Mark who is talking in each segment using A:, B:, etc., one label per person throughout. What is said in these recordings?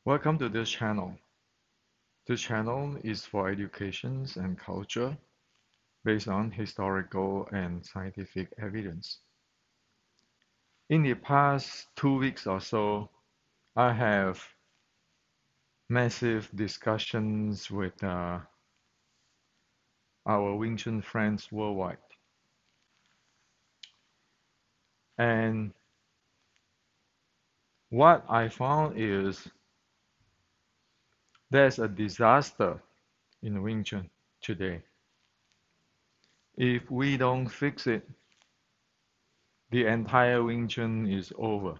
A: Welcome to this channel. This channel is for education and culture based on historical and scientific evidence. In the past 2 weeks or so, I have massive discussions with our Wing Chun friends worldwide. And what I found is there's a disaster in Wing Chun today. If we don't fix it, the entire Wing Chun is over.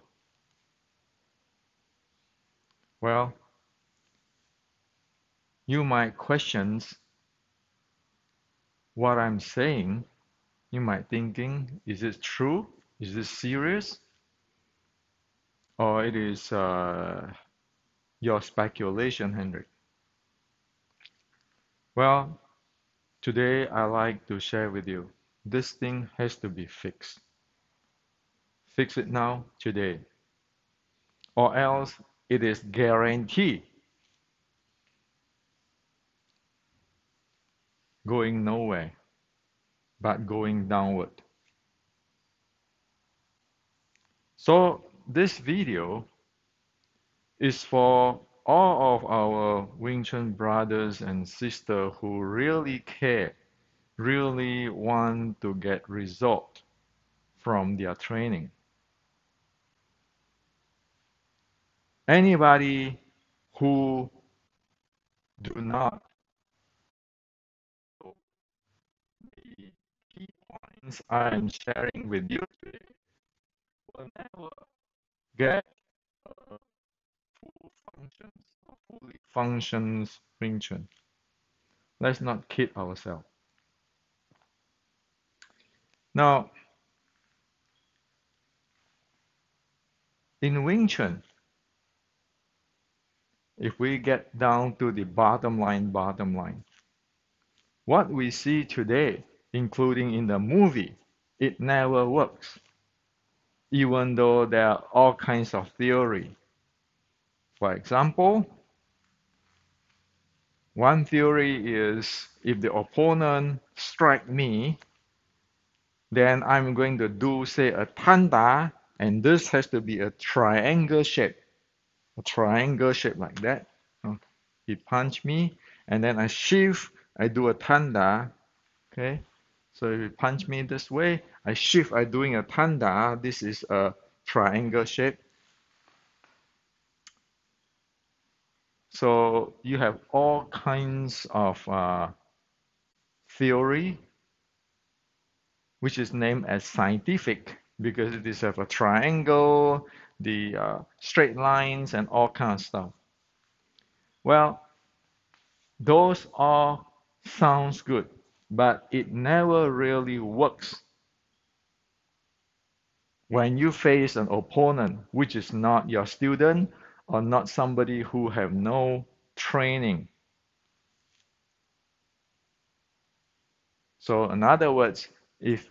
A: Well, you might question what I'm saying. You might thinking, is it true? Is this serious? Or it is your speculation, Henrik? Well, today I like to share with you. This thing has to be fixed. Fix it now, today. Or else it is guaranteed going nowhere, but going downward. So this video is for all of our Wing Chun brothers and sisters who really care, really want to get result from their training. Anybody who do not know the key points I am sharing with you today will never get a fully functions Wing Chun. Let's not kid ourselves. Now, in Wing Chun, if we get down to the bottom line, what we see today, including in the movie, it never works. Even though there are all kinds of theory. For example, one theory is if the opponent strike me, then I'm going to do, say, a tanda, and this has to be a triangle shape like that. He punched me, and then I shift, I do a tanda, okay? So if he punch me this way, I shift, I doing a tanda. This is a triangle shape. So you have all kinds of theory, which is named as scientific because it is of a triangle, the straight lines, and all kinds of stuff. Well, those all sounds good, but it never really works when you face an opponent which is not your student or not somebody who have no training. So in other words, if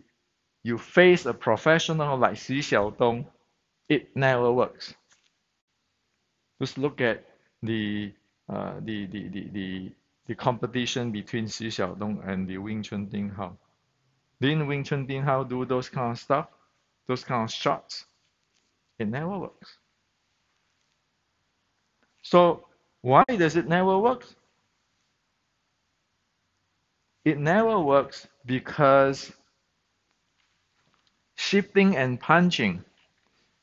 A: you face a professional like Xi Xiaodong, it never works. Just look at the uh, the, the, the, the, the competition between Xi Xiaodong and the Wing Chun Ding Hao. Didn't Wing Chun Ding Hao do those kind of stuff? Those kind of shots? It never works. So why does it never work? It never works because shifting and punching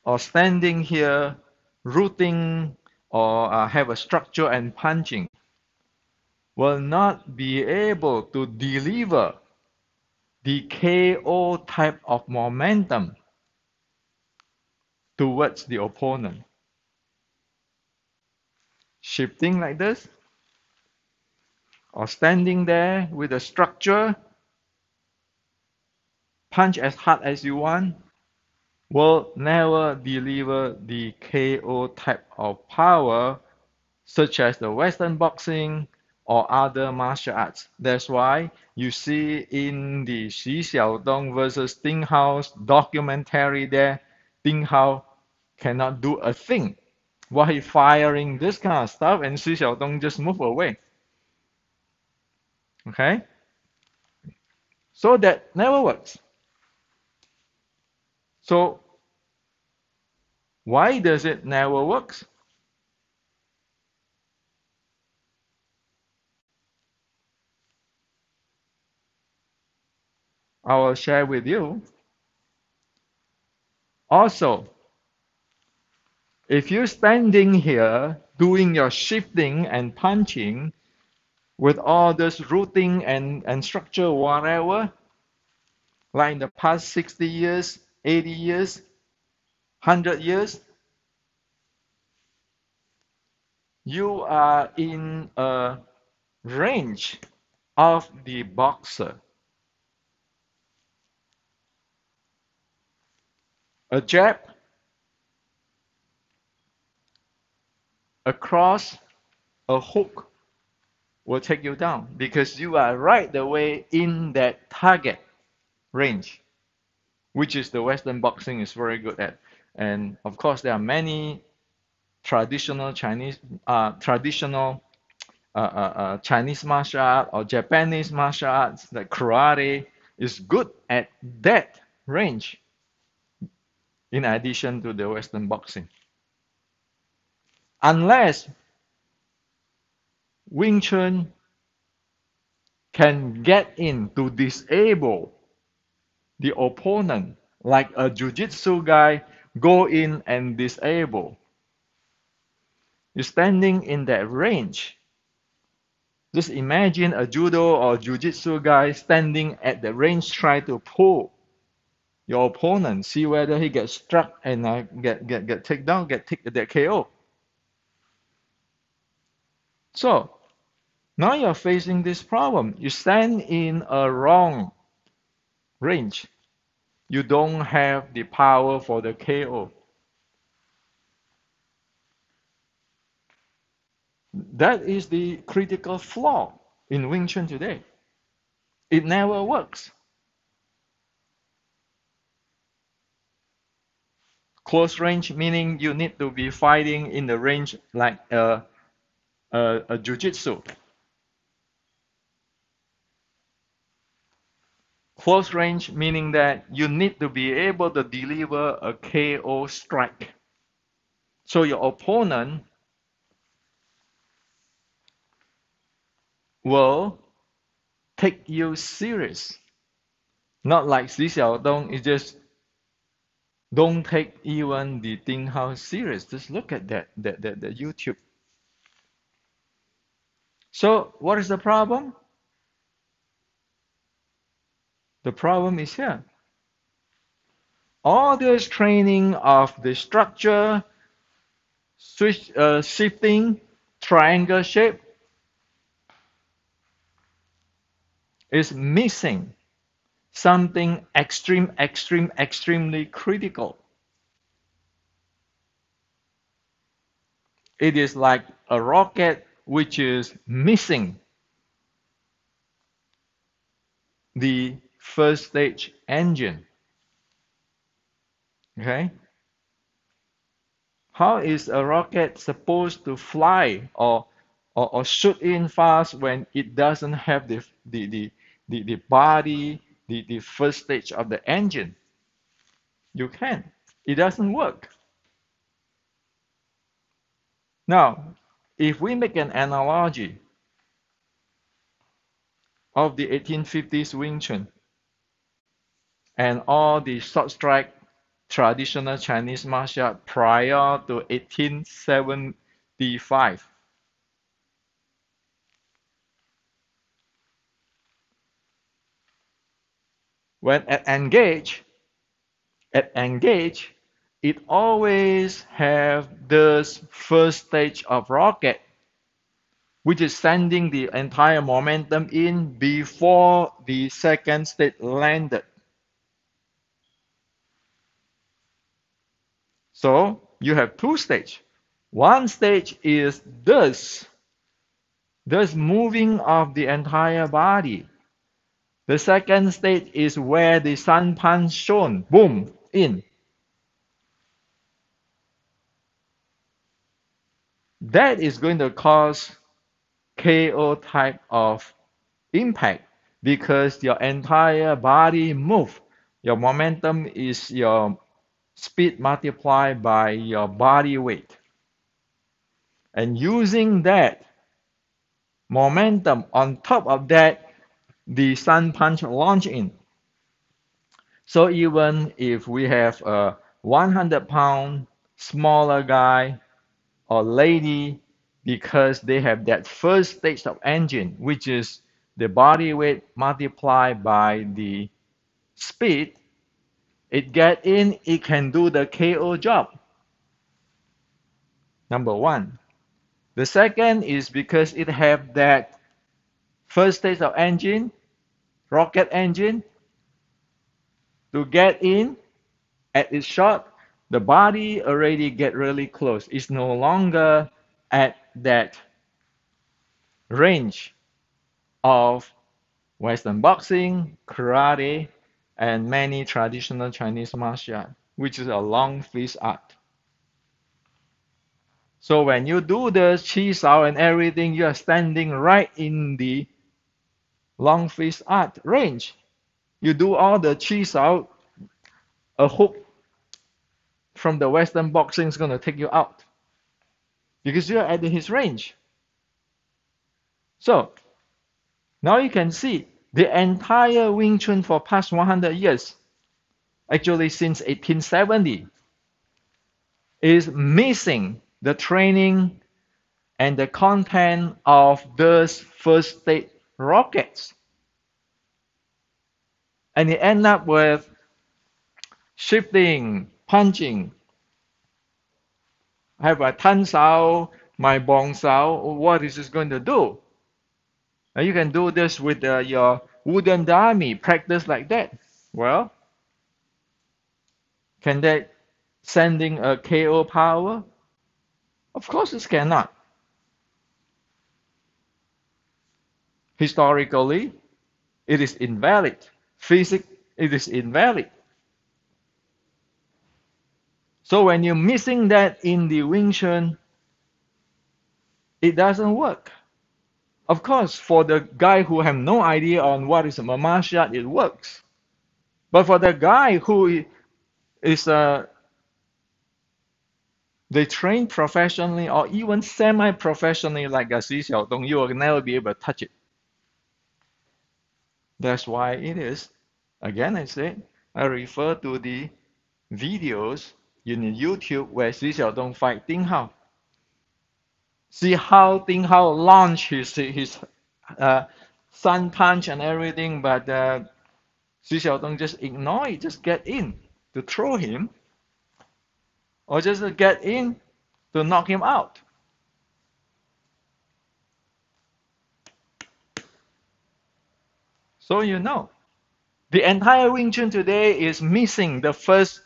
A: or standing here, rooting or have a structure and punching will not be able to deliver the KO type of momentum towards the opponent. Shifting like this or standing there with a structure, punch as hard as you want, will never deliver the KO type of power such as the Western boxing or other martial arts. That's why you see in the Xi Xiaodong versus Ding Hao's documentary there, Ding Hao cannot do a thing while firing this kind of stuff, and Xu Xiaodong just move away. Okay? So that never works. So why does it never works? I will share with you. Also, if you're standing here doing your shifting and punching with all this routing and structure, whatever, like in the past 60 years, 80 years, 100 years, you are in a range of the boxer. A jab, a cross, a hook will take you down because you are right away in that target range, which is the Western boxing is very good at. And of course, there are many traditional Chinese martial art or Japanese martial arts like karate is good at that range in addition to the Western boxing. Unless Wing Chun can get in to disable the opponent, like a jiu-jitsu guy go in and disable. You're standing in that range. Just imagine a judo or jiu-jitsu guy standing at the range trying to pull your opponent, see whether he gets struck and get taken down, get KO. So now you're facing this problem. You stand in a wrong range. You don't have the power for the KO. That is the critical flaw in Wing Chun today. It never works. Close range meaning you need to be fighting in the range like a jiu-jitsu. Close range meaning that you need to be able to deliver a KO strike. So your opponent will take you serious. Not like Xi Xiaodong, it just don't take even the thing how serious. Just look at that YouTube. So what is the problem? The problem is here. All this training of the structure, shifting, triangle shape is missing something extremely critical. It is like a rocket which is missing the first stage engine. Okay? How is a rocket supposed to fly or shoot in fast when it doesn't have the body, the first stage of the engine? You can. It doesn't work. Now, if we make an analogy of the 1850s Wing Chun and all the short strike traditional Chinese martial art prior to 1875, when at engage, it always have this first stage of rocket, which is sending the entire momentum in before the second stage landed. So you have two stages. One stage is this moving of the entire body. The second stage is where the sun punch shown, boom, in. that is going to cause KO type of impact because your entire body move. Your momentum is your speed multiplied by your body weight. And using that momentum on top of that, the sun punch launch in. So even if we have a 100-pound smaller guy or lady, because they have that first stage of engine, which is the body weight multiplied by the speed, it get in, it can do the KO job. Number one. The second is because it have that first stage of engine, rocket engine, to get in at its shot, the body already get really close. It's no longer at that range of Western boxing, karate, and many traditional Chinese martial art, which is a long fist art. So when you do the chi sao and everything, you are standing right in the long fist art range. You do all the chi sao, a hook from the Western boxing is going to take you out because you're at his range. So now you can see the entire Wing Chun for past 100 years, actually since 1870, is missing the training and the content of those first stage rockets. And it end up with shifting, punching. I have a tan sao, my bong sao. What is this going to do? And you can do this with your wooden dummy, practice like that. Well, can that sending a KO power? Of course it cannot. Historically, it is invalid. Physics, it is invalid. So when you're missing that in the Wing Chun, it doesn't work. Of course, for the guy who have no idea on what is a martial art, it works. But for the guy who is they train professionally or even semi-professionally like a Xi Xiaodong, you will never be able to touch it. That's why it is. Again, I said, I refer to the videos in YouTube where Xi Xiaodong fight Ding Hao. See how Ding Hao launch his uh, sun punch and everything, but Xi Xiaodong just ignore it, just get in to throw him, or just get in to knock him out. So you know, the entire Wing Chun today is missing the first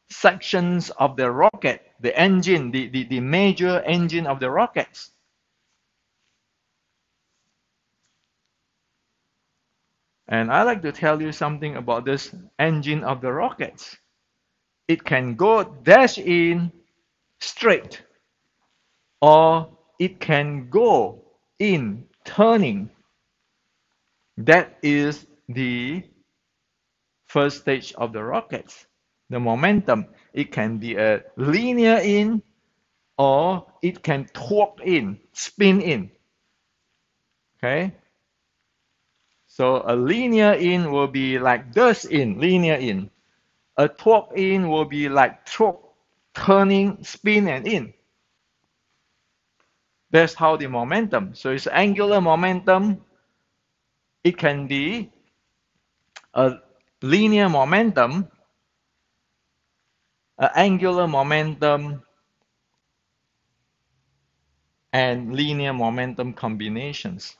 A: sections of the rocket, the engine, the major engine of the rockets. And I like to tell you something about this engine of the rockets. It can go dash in straight, or it can go in turning. That is the first stage of the rockets. The momentum, it can be a linear in, or it can torque in, spin in. Okay? So a linear in will be like this in, linear in. A torque in will be like torque, turning, spin, and in. That's how the momentum. So it's angular momentum. It can be a linear momentum, an angular momentum, and linear momentum combinations.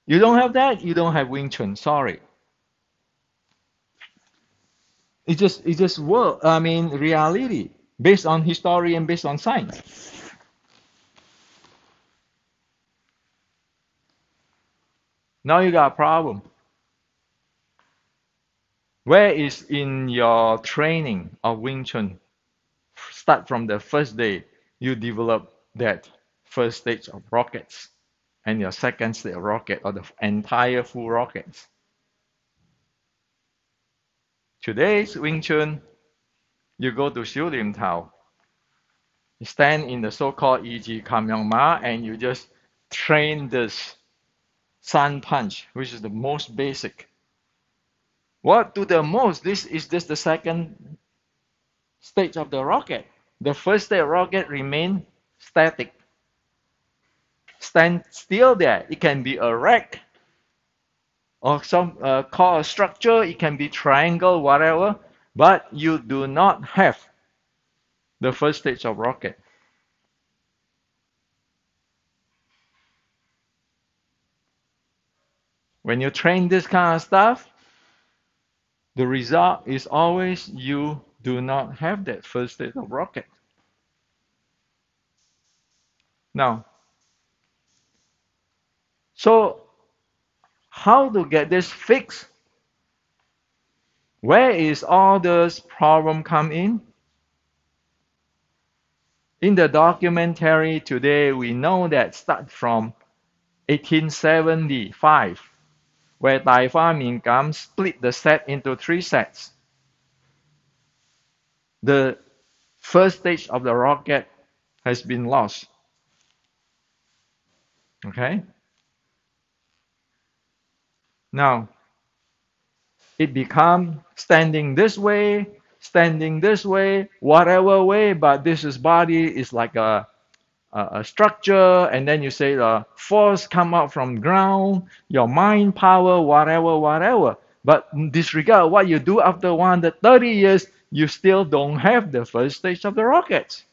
A: You don't have that, you don't have Wing Chun. Sorry. It just work. I mean, reality based on history and based on science. Now you got a problem. Where is in your training of Wing Chun? Start from the first day, you develop that first stage of rockets and your second stage of rocket or the entire full rockets. Today's Wing Chun, you go to Xiu Lim Tao, you stand in the so-called E.G. Kam Yong Ma and you just train this sun punch, which is the most basic. What to the most? This is just the second stage of the rocket. The first stage rocket remain static. Stand still there. It can be a rack or some call a structure. It can be triangle, whatever. But you do not have the first stage of rocket. When you train this kind of stuff, the result is always you do not have that first stage of rocket. Now, so how to get this fixed? Where is all this problem come in? In the documentary today, we know that start from 1875, where Tai Fa Min Kam split the set into three sets. The first stage of the rocket has been lost. Okay? Now, it becomes standing this way, whatever way, but this is body is like a structure, and then you say the force come out from ground, your mind power, whatever. But disregard what you do after 130 years, you still don't have the first stage of the rockets.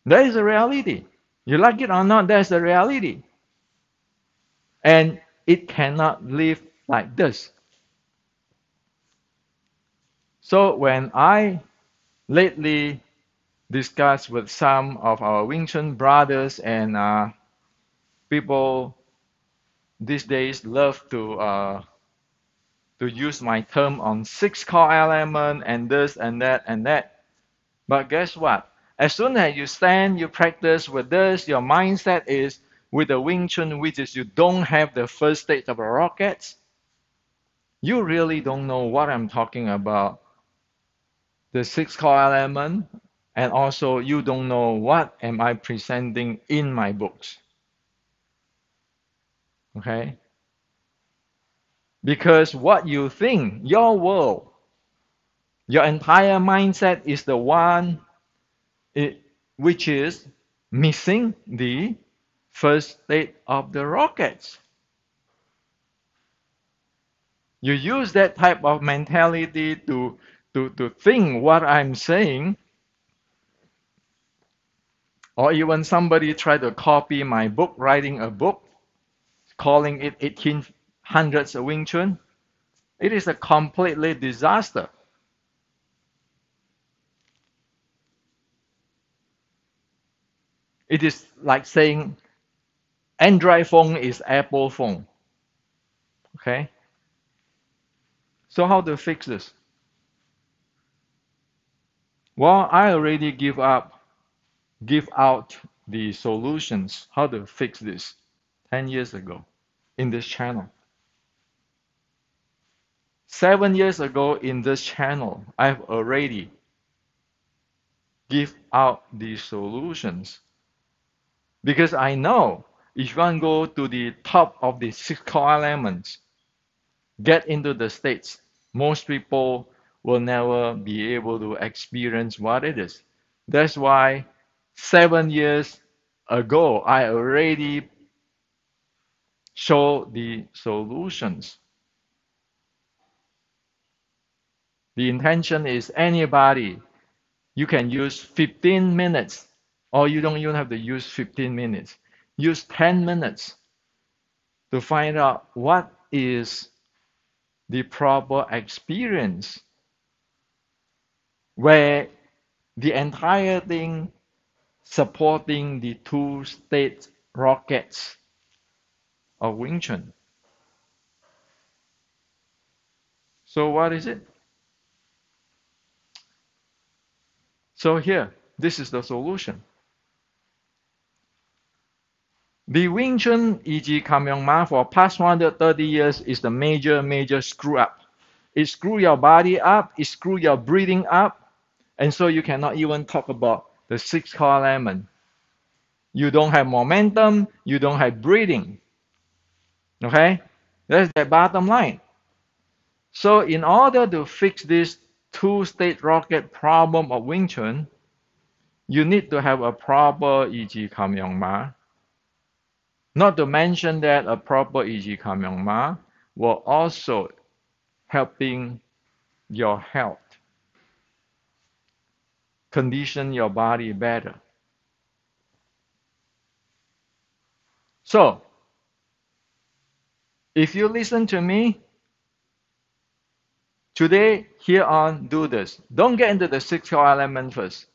A: That is the reality. You like it or not, that's the reality. And it cannot live like this. So when I lately discuss with some of our Wing Chun brothers and people these days love to use my term on six core element and this and that and that. But guess what? As soon as you stand, you practice with this, your mindset is with the Wing Chun, which is you don't have the first stage of the rockets. You really don't know what I'm talking about. The six core element, and also you don't know what am I presenting in my books. Okay? Because what you think, your world, your entire mindset is the one which is missing the first state of the rockets. You use that type of mentality to think what I'm saying, or even somebody try to copy my book, writing a book, calling it 1800s Wing Chun. It is a completely disaster. It is like saying Android phone is Apple phone. Okay? So how to fix this? Well, I already give out the solutions how to fix this 10 years ago in this channel. 7 years ago in this channel, I've already give out the solutions because I know if you want to go to the top of the six core elements, get into the states, most people will never be able to experience what it is. That's why 7 years ago, I already showed the solutions. The intention is anybody, you can use 15 minutes, or you don't even have to use 15 minutes. Use 10 minutes to find out what is the proper experience where the entire thing supporting the two-state rockets of Wing Chun. So what is it? So here, this is the solution. The Wing Chun, e.g. Kamyongma, for past 130 years is the major screw up. It screw your body up, it screw your breathing up, and so you cannot even talk about the six core element. You don't have momentum, you don't have breathing. Okay? That's the bottom line. So in order to fix this two-state rocket problem of Wing Chun, you need to have a proper e.g. Kamyongma. Not to mention that a proper e.g. Kamyongma will also helping your health, condition your body better. So, if you listen to me today, here on, do this. Don't get into the six core element first.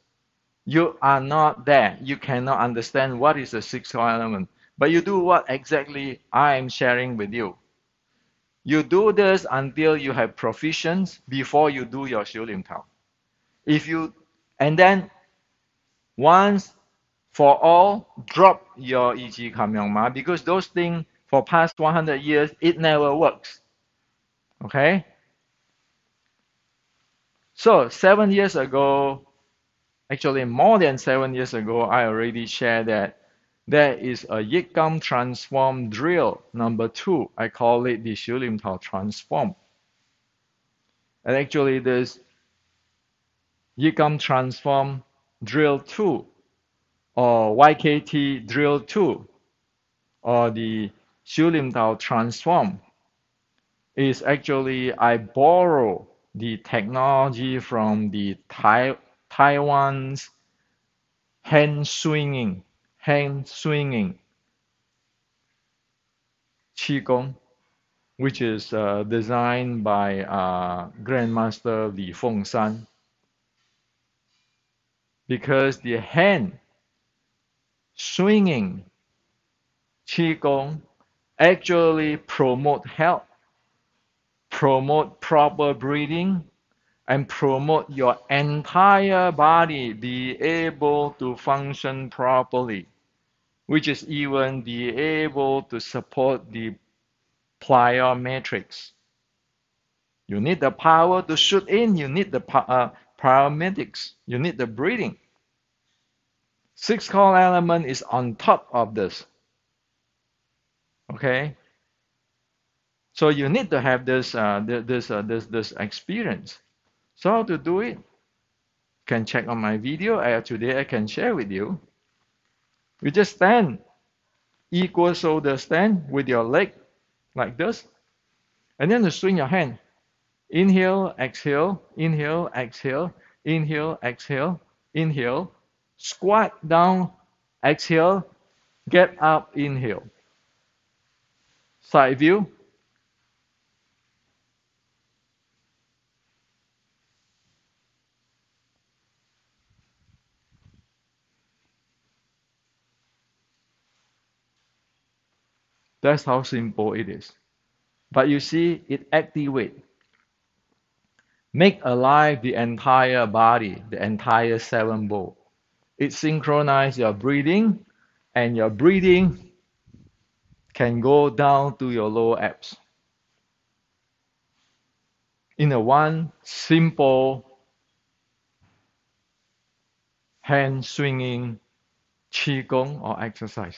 A: You are not there. You cannot understand what is the six core element. But you do what exactly I am sharing with you. You do this until you have proficiency before you do your Xiu Lim Tao. If you, and then once for all, drop your E.G. Kamyongma because those things for past 100 years, it never works. Okay? So 7 years ago, actually more than 7 years ago, I already shared that there is a Yikam transform drill number 2. I call it the Xiu Lim Tao transform. And actually this Yikam transform drill 2 or YKT drill 2 or the Xiu Lim Tao transform is actually I borrow the technology from the Taiwan's hand swinging Qigong, which is designed by Grandmaster Li Fengshan. Because the hand swinging Qigong actually promote health, promote proper breathing, and promote your entire body be able to function properly, which is even be able to support the plyometrics. You need the power to shoot in, you need the paramedics, you need the breathing. Six core element is on top of this. Okay? So you need to have this experience. So how to do it? You can check on my video. Today I can share with you. You just stand, equal shoulder stand with your leg like this, and then you swing your hand. Inhale, exhale, inhale, exhale, inhale, exhale, inhale, squat down, exhale, get up, inhale. Side view. That's how simple it is. But you see, it activates. Make alive the entire body, the entire seven bowl. It synchronizes your breathing, and your breathing can go down to your lower abs. In a one simple hand swinging qigong or exercise.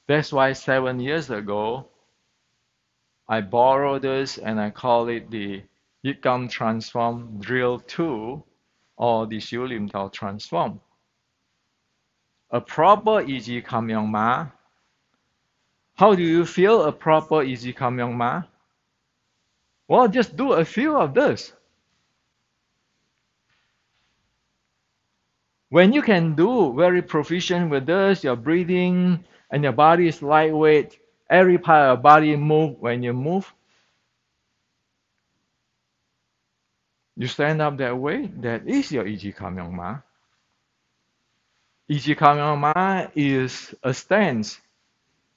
A: That's why 7 years ago, I borrowed this and I call it the Yikam Transform Drill 2 or the Xiu Lim Tao Transform. A proper E.G. Kamyongma. How do you feel a proper E.G. Kamyongma? Well, just do a few of this. When you can do very proficient with this, your breathing and your body is lightweight, every part of your body move when you move. You stand up that way, that is your E.G. Kamyongma. E.G. Kamyongma is a stance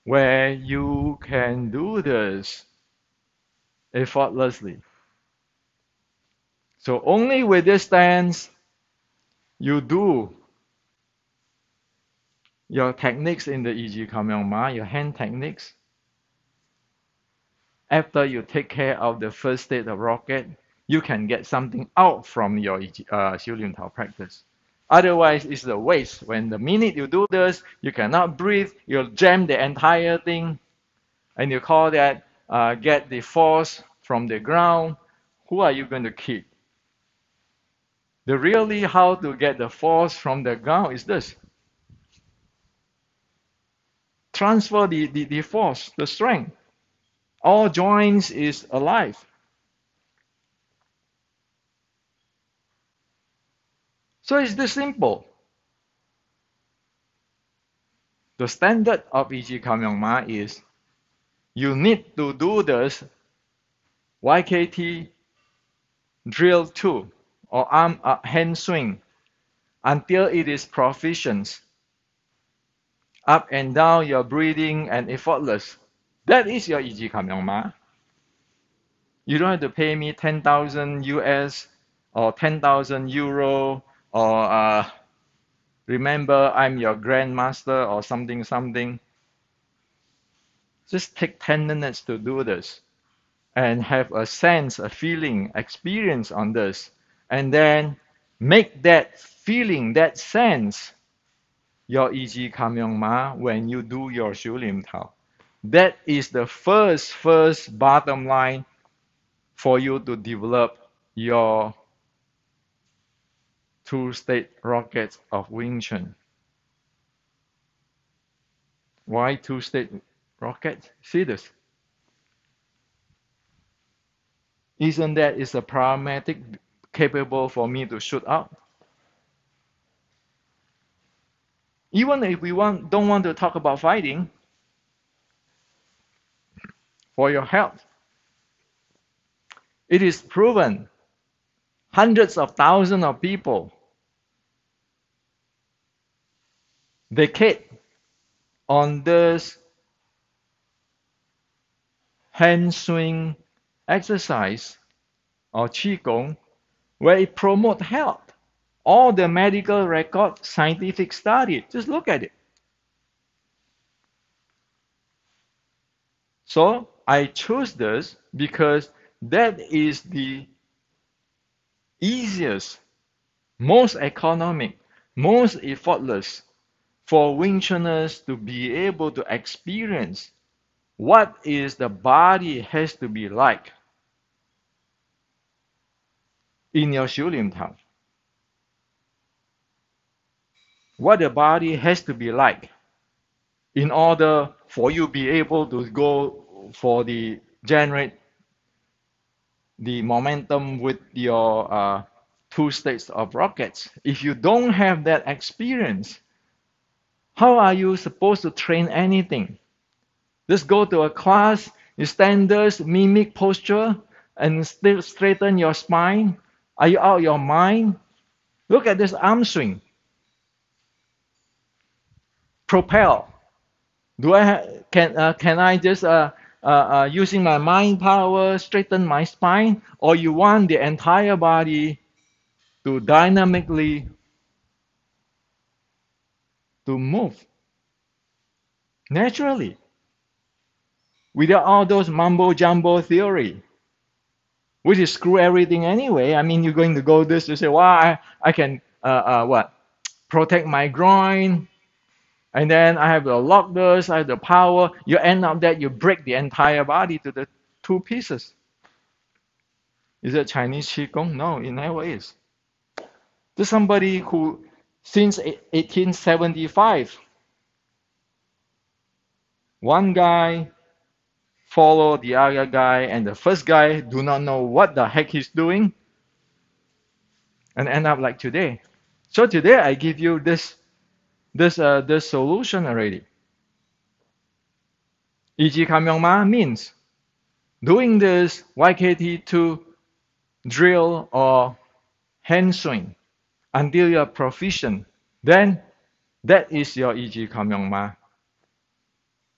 A: where you can do this effortlessly. So only with this stance, you do your techniques in the 이지감영마, your hand techniques. After you take care of the first state of rocket, you can get something out from your 修炼陶 practice. Otherwise, it's a waste. When the minute you do this, you cannot breathe, you'll jam the entire thing, and you call that get the force from the ground. Who are you going to keep? The really how to get the force from the ground is this. Transfer the force, the strength. All joints is alive. So it's this simple. The standard of 이지감영마 is you need to do this YKT drill 2 or arm hand swing until it is proficient. Up and down your breathing and effortless. That is your 이지감영마. You don't have to pay me 10,000 US or 10,000 euro or remember I'm your grandmaster or something something. Just take 10 minutes to do this and have a sense, a feeling, experience on this. And then make that feeling, that sense, your 이지감영마 when you do your 修炼陶. That is the first bottom line for you to develop your two-state rockets of Wing Chun. Why two-state rockets? See this. Isn't that is a paramedic capable for me to shoot out? Even if we don't want to talk about fighting, for your health, it is proven hundreds of thousands of people decade on this hand swing exercise or qigong where it promotes health. All the medical record, scientific study, just look at it. So I chose this because that is the easiest, most economic, most effortless for Wing Chuners to be able to experience what is the body has to be like in your 修炼陶. What the body has to be like in order for you be able to go for the generate the momentum with your two states of rockets. If you don't have that experience, how are you supposed to train anything? Just go to a class, you stand there, mimic posture, and still straighten your spine. Are you out of your mind? Look at this arm swing. Propel. Can I just using my mind power straighten my spine, or you want the entire body to dynamically to move naturally without all those mumbo jumbo theory, which is screw everything anyway. I mean, you're going to go this to say, well, I can what protect my groin. And then I have the lock this, I have the power. You end up that you break the entire body to the two pieces. Is it Chinese Qigong? No, it never is. There's somebody who, since 1875, one guy follow the other guy, and the first guy do not know what the heck he's doing, and end up like today. So today I give you this solution already. 이지감영마 means doing this YKT2 drill or hand swing until you're proficient. Then that is your 이지감영마.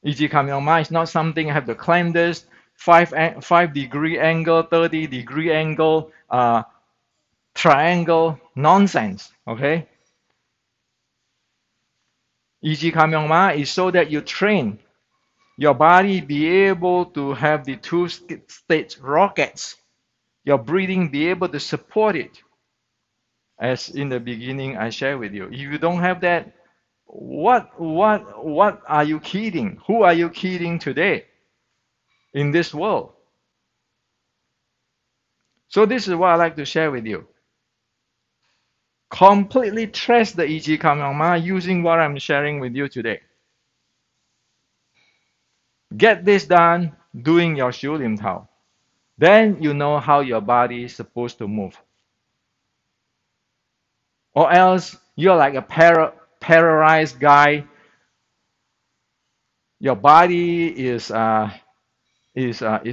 A: 이지감영마 is not something I have to climb this 5 degree angle, 30-degree angle, triangle nonsense. Okay? 一级抗氧嘛 is so that you train your body be able to have the two-stage rockets. Your breathing be able to support it. As in the beginning I shared with you. If you don't have that, what are you kidding? Who are you kidding today in this world? So this is what I like to share with you. Completely trace the 一级抗氧嘛 using what I'm sharing with you today. Get this done doing your 修炼套. Then you know how your body is supposed to move. Or else you're like a paralyzed guy. Your body is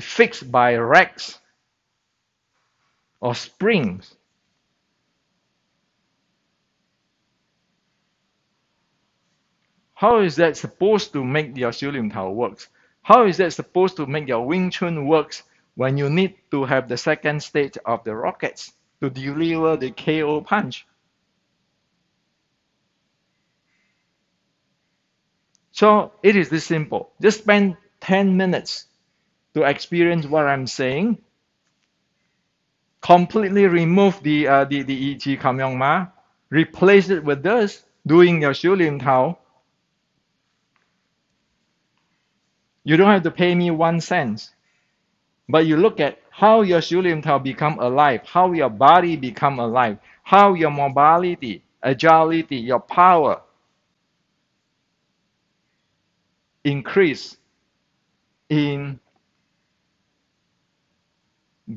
A: fixed by racks or springs. How is that supposed to make your 修炼套 works? How is that supposed to make your Wing Chun works when you need to have the second stage of the rockets to deliver the KO punch? So it is this simple. Just spend 10 minutes to experience what I'm saying. Completely remove the 一级抗氧嘛, replace it with this, doing your 修炼套. You don't have to pay me 1 cent. But you look at how your 修炼套 become alive, how your body become alive, how your mobility, agility, your power increase in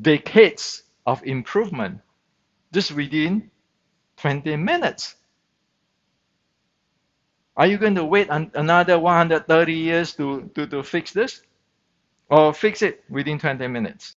A: decades of improvement just within 20 minutes. Are you going to wait another 130 years to fix this? Or fix it within 20 minutes?